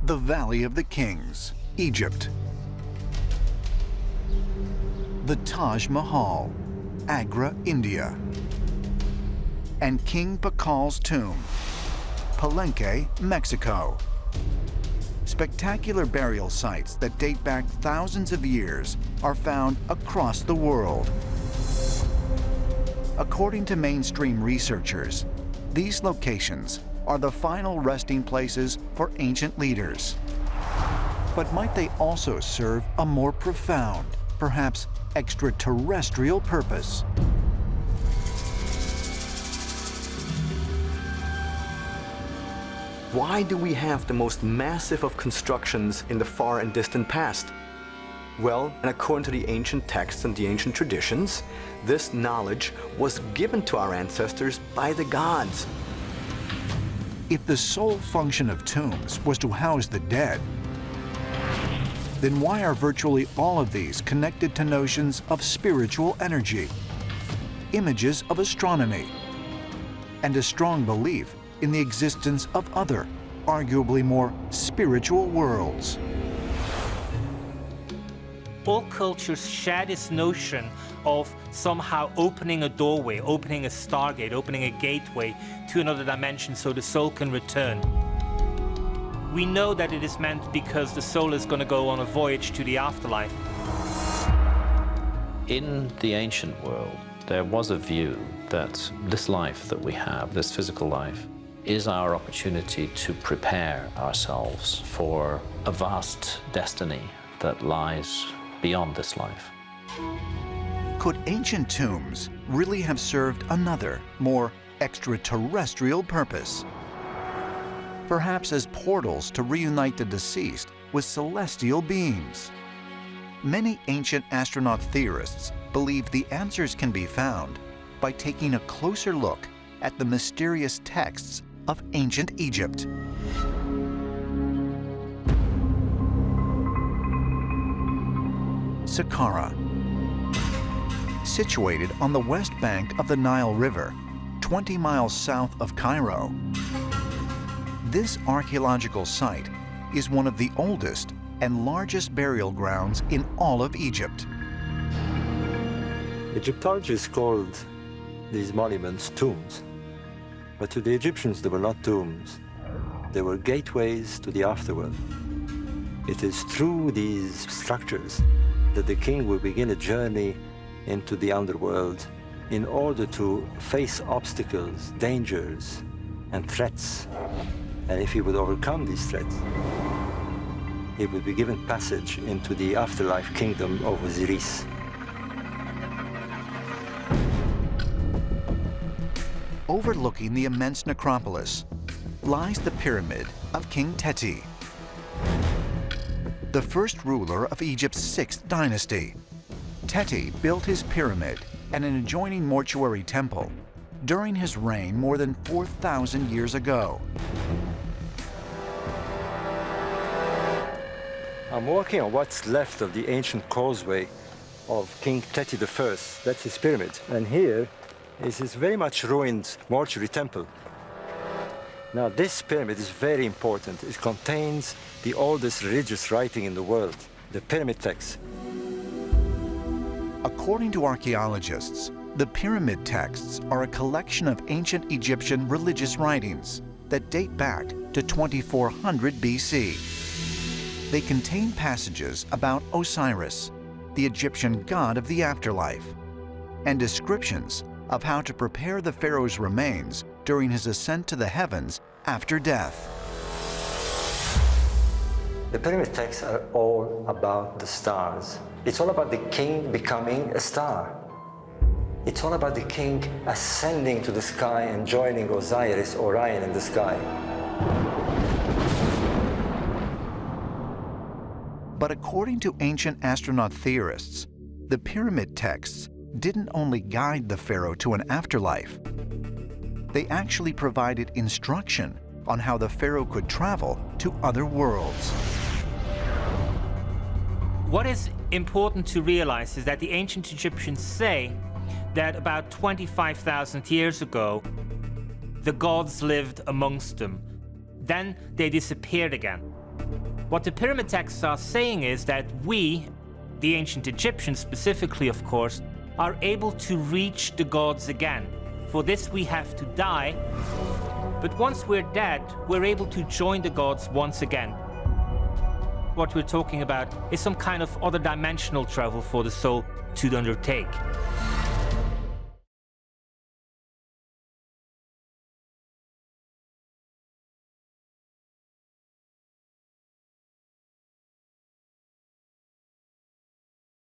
The Valley of the Kings, Egypt. The Taj Mahal, Agra, India. And King Pakal's tomb, Palenque, Mexico. Spectacular burial sites that date back thousands of years are found across the world. According to mainstream researchers, these locations are the final resting places for ancient leaders. But might they also serve a more profound, perhaps extraterrestrial purpose? Why do we have the most massive of constructions in the far and distant past? Well, and according to the ancient texts and the ancient traditions, this knowledge was given to our ancestors by the gods. If the sole function of tombs was to house the dead, then why are virtually all of these connected to notions of spiritual energy, images of astronomy, and a strong belief in the existence of other, arguably more spiritual worlds? All cultures share this notion of somehow opening a doorway, opening a stargate, opening a gateway to another dimension so the soul can return. We know that it is meant because the soul is going to go on a voyage to the afterlife. In the ancient world, there was a view that this life that we have, this physical life, is our opportunity to prepare ourselves for a vast destiny that lies beyond this life. Could ancient tombs really have served another, more extraterrestrial purpose? Perhaps as portals to reunite the deceased with celestial beings. Many ancient astronaut theorists believe the answers can be found by taking a closer look at the mysterious texts of ancient Egypt. Saqqara. Situated on the west bank of the Nile River, 20 miles south of Cairo, this archaeological site is one of the oldest and largest burial grounds in all of Egypt. Egyptologists called these monuments tombs. But to the Egyptians, they were not tombs. They were gateways to the afterworld. It is through these structures that the king will begin a journey into the underworld in order to face obstacles, dangers, and threats. And if he would overcome these threats, he would be given passage into the afterlife kingdom of Osiris. Overlooking the immense necropolis lies the pyramid of King Teti, the first ruler of Egypt's 6th dynasty. Teti built his pyramid and an adjoining mortuary temple during his reign more than 4,000 years ago. I'm walking on what's left of the ancient causeway of King Teti I. That's his pyramid. And here is his very much ruined mortuary temple. Now, this pyramid is very important. It contains the oldest religious writing in the world, the pyramid texts. According to archaeologists, the pyramid texts are a collection of ancient Egyptian religious writings that date back to 2400 BC. They contain passages about Osiris, the Egyptian god of the afterlife, and descriptions of how to prepare the pharaoh's remains during his ascent to the heavens after death. The pyramid texts are all about the stars. It's all about the king becoming a star. It's all about the king ascending to the sky and joining Osiris, Orion in the sky. But according to ancient astronaut theorists, the pyramid texts didn't only guide the pharaoh to an afterlife. They actually provided instruction on how the pharaoh could travel to other worlds. What is important to realize is that the ancient Egyptians say that about 25,000 years ago, the gods lived amongst them. Then they disappeared again. What the pyramid texts are saying is that we, the ancient Egyptians specifically of course, are able to reach the gods again. For this we have to die, but once we're dead, we're able to join the gods once again. What we're talking about is some kind of other dimensional travel for the soul to undertake.